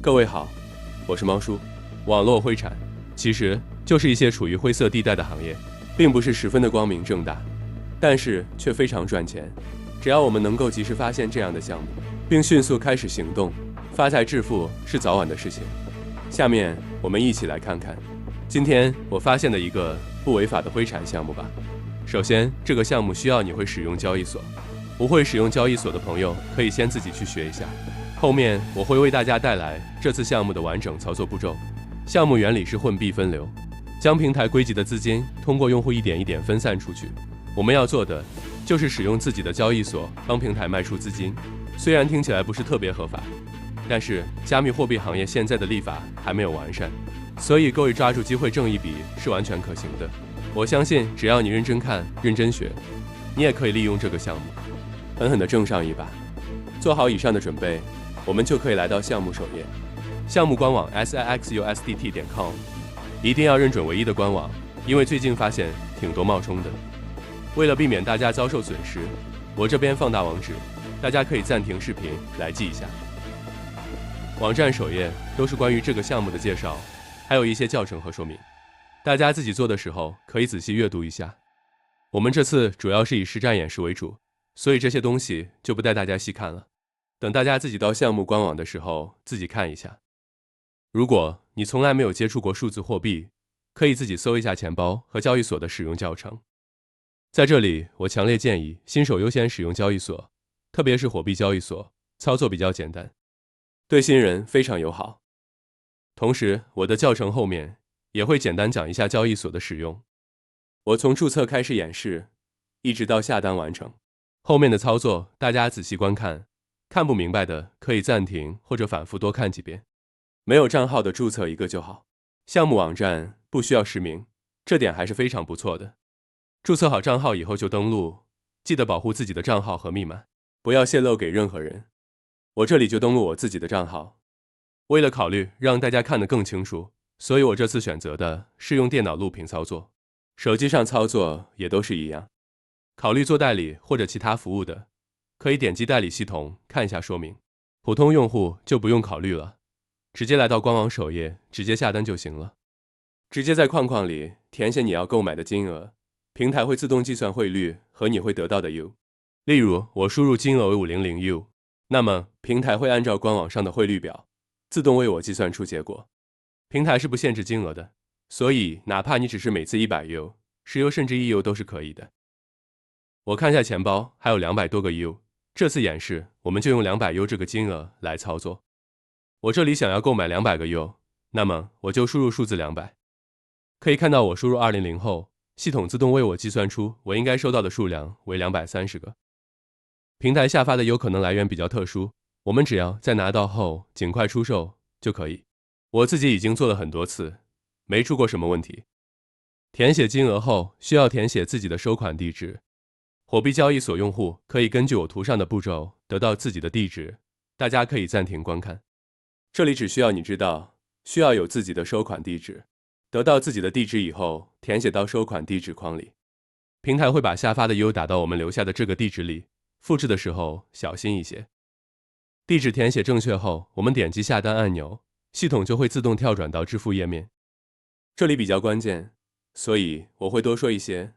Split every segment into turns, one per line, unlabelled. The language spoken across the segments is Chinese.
各位好，我是猫叔。网络灰产其实就是一些处于灰色地带的行业，并不是十分的光明正大，但是却非常赚钱。只要我们能够及时发现这样的项目，并迅速开始行动，发财致富是早晚的事情。下面我们一起来看看今天我发现的一个不违法的灰产项目吧。首先，这个项目需要你会使用交易所，不会使用交易所的朋友可以先自己去学一下。后面我会为大家带来这次项目的完整操作步骤。项目原理是混币分流，将平台归集的资金通过用户一点一点分散出去。我们要做的就是使用自己的交易所帮平台卖出资金。虽然听起来不是特别合法，但是加密货币行业现在的立法还没有完善，所以各位抓住机会挣一笔是完全可行的。我相信只要你认真看、认真学，你也可以利用这个项目狠狠地挣上一把。做好以上的准备，我们就可以来到项目首页。项目官网 sixusdt.com， 一定要认准唯一的官网，因为最近发现挺多冒充的。为了避免大家遭受损失，我这边放大网址，大家可以暂停视频来记一下。网站首页都是关于这个项目的介绍，还有一些教程和说明，大家自己做的时候可以仔细阅读一下。我们这次主要是以实战演示为主，所以这些东西就不带大家细看了，等大家自己到项目官网的时候自己看一下。如果你从来没有接触过数字货币，可以自己搜一下钱包和交易所的使用教程。在这里，我强烈建议新手优先使用交易所，特别是火币交易所，操作比较简单，对新人非常友好。同时，我的教程后面也会简单讲一下交易所的使用。我从注册开始演示，一直到下单完成。后面的操作大家仔细观看，看不明白的可以暂停或者反复多看几遍。没有账号的注册一个就好。项目网站不需要实名，这点还是非常不错的。注册好账号以后就登录，记得保护自己的账号和密码，不要泄露给任何人。我这里就登录我自己的账号。为了考虑让大家看得更清楚，所以我这次选择的是用电脑录屏操作，手机上操作也都是一样。考虑做代理或者其他服务的，可以点击代理系统看一下说明。普通用户就不用考虑了，直接来到官网首页，直接下单就行了。直接在框框里填写你要购买的金额，平台会自动计算汇率和你会得到的 U。例如，我输入金额为500 U， 那么平台会按照官网上的汇率表，自动为我计算出结果。平台是不限制金额的，所以哪怕你只是每次100 U、10 U 甚至1 U 都是可以的。我看一下钱包，还有200多个 U。这次演示，我们就用200 U 这个金额来操作。我这里想要购买200个 U， 那么我就输入数字200。可以看到我输入200后，系统自动为我计算出我应该收到的数量为230个。平台下发的 U 可能来源比较特殊，我们只要在拿到后尽快出售就可以。我自己已经做了很多次，没出过什么问题。填写金额后，需要填写自己的收款地址。火币交易所用户可以根据我图上的步骤得到自己的地址，大家可以暂停观看。这里只需要你知道，需要有自己的收款地址。得到自己的地址以后，填写到收款地址框里。平台会把下发的 U 打到我们留下的这个地址里，复制的时候小心一些。地址填写正确后，我们点击下单按钮，系统就会自动跳转到支付页面。这里比较关键，所以我会多说一些，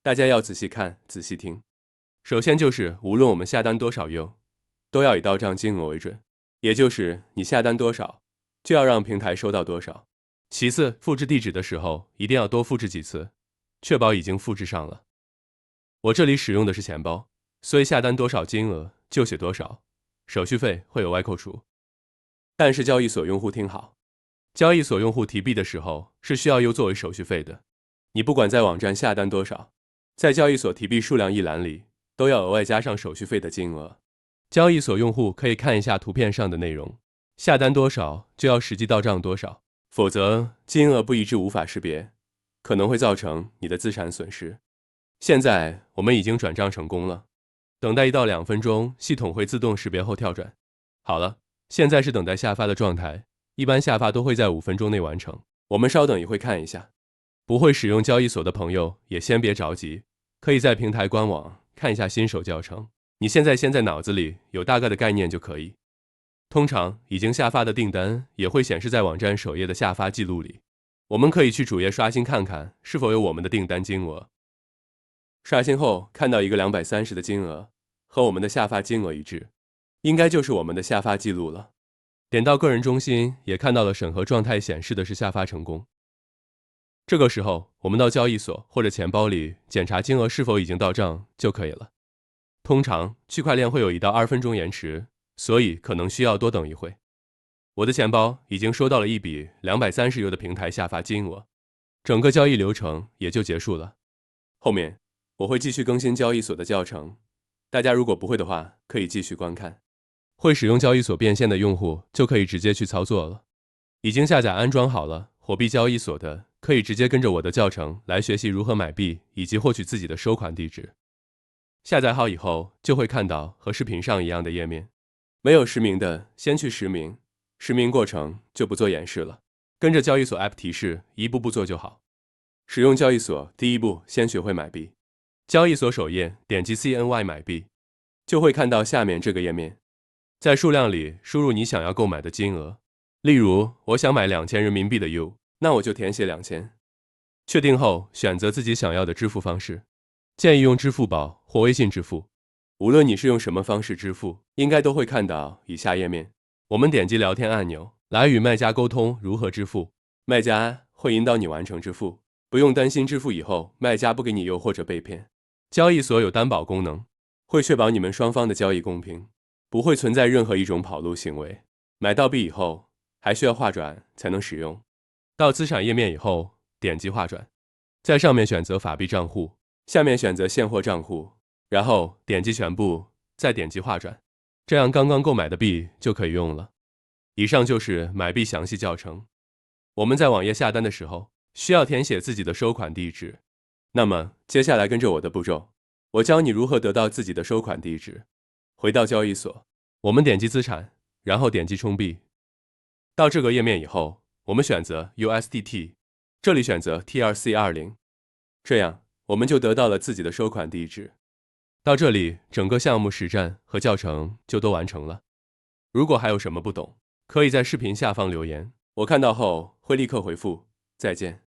大家要仔细看、仔细听。首先就是无论我们下单多少 U， 都要以到账金额为准，也就是你下单多少，就要让平台收到多少。其次，复制地址的时候一定要多复制几次，确保已经复制上了。我这里使用的是钱包，所以下单多少金额就写多少，手续费会额外扣除。但是交易所用户听好，交易所用户提币的时候是需要 U 作为手续费的。你不管在网站下单多少，在交易所提币数量一栏里都要额外加上手续费的金额。交易所用户可以看一下图片上的内容，下单多少就要实际到账多少。否则金额不一致无法识别，可能会造成你的资产损失。现在我们已经转账成功了，等待1到2分钟，系统会自动识别后跳转。好了，现在是等待下发的状态，一般下发都会在5分钟内完成。我们稍等一会看一下。不会使用交易所的朋友也先别着急，可以在平台官网看一下新手教程，你现在先在脑子里有大概的概念就可以。通常已经下发的订单也会显示在网站首页的下发记录里。我们可以去主页刷新看看是否有我们的订单金额。刷新后看到一个230的金额，和我们的下发金额一致，应该就是我们的下发记录了。点到个人中心，也看到了审核状态显示的是下发成功。这个时候，我们到交易所或者钱包里检查金额是否已经到账就可以了。通常区块链会有1到2分钟延迟，所以可能需要多等一会。我的钱包已经收到了一笔230U的平台下发金额，整个交易流程也就结束了。后面我会继续更新交易所的教程，大家如果不会的话，可以继续观看。会使用交易所变现的用户就可以直接去操作了。已经下载安装好了火币交易所的，可以直接跟着我的教程来学习如何买币以及获取自己的收款地址。下载好以后，就会看到和视频上一样的页面。没有实名的，先去实名。实名过程就不做演示了，跟着交易所 App 提示一步步做就好。使用交易所，第一步先学会买币。交易所首页点击 CNY 买币，就会看到下面这个页面。在数量里输入你想要购买的金额，例如我想买2000人民币的 U， 那我就填写2000。确定后选择自己想要的支付方式，建议用支付宝或微信支付。无论你是用什么方式支付，应该都会看到以下页面。我们点击聊天按钮来与卖家沟通如何支付，卖家会引导你完成支付，不用担心支付以后卖家不给你邮或者被骗。交易所有担保功能，会确保你们双方的交易公平，不会存在任何一种跑路行为。买到币以后还需要划转才能使用。到资产页面以后点击划转，在上面选择法币账户，下面选择现货账户，然后点击全部，再点击划转，这样刚刚购买的币就可以用了。以上就是买币详细教程。我们在网页下单的时候，需要填写自己的收款地址。那么接下来跟着我的步骤，我教你如何得到自己的收款地址。回到交易所，我们点击资产，然后点击充币。到这个页面以后，我们选择 USDT， 这里选择 TRC20， 这样我们就得到了自己的收款地址。到这里，整个项目实战和教程就都完成了。如果还有什么不懂，可以在视频下方留言，我看到后会立刻回复。再见。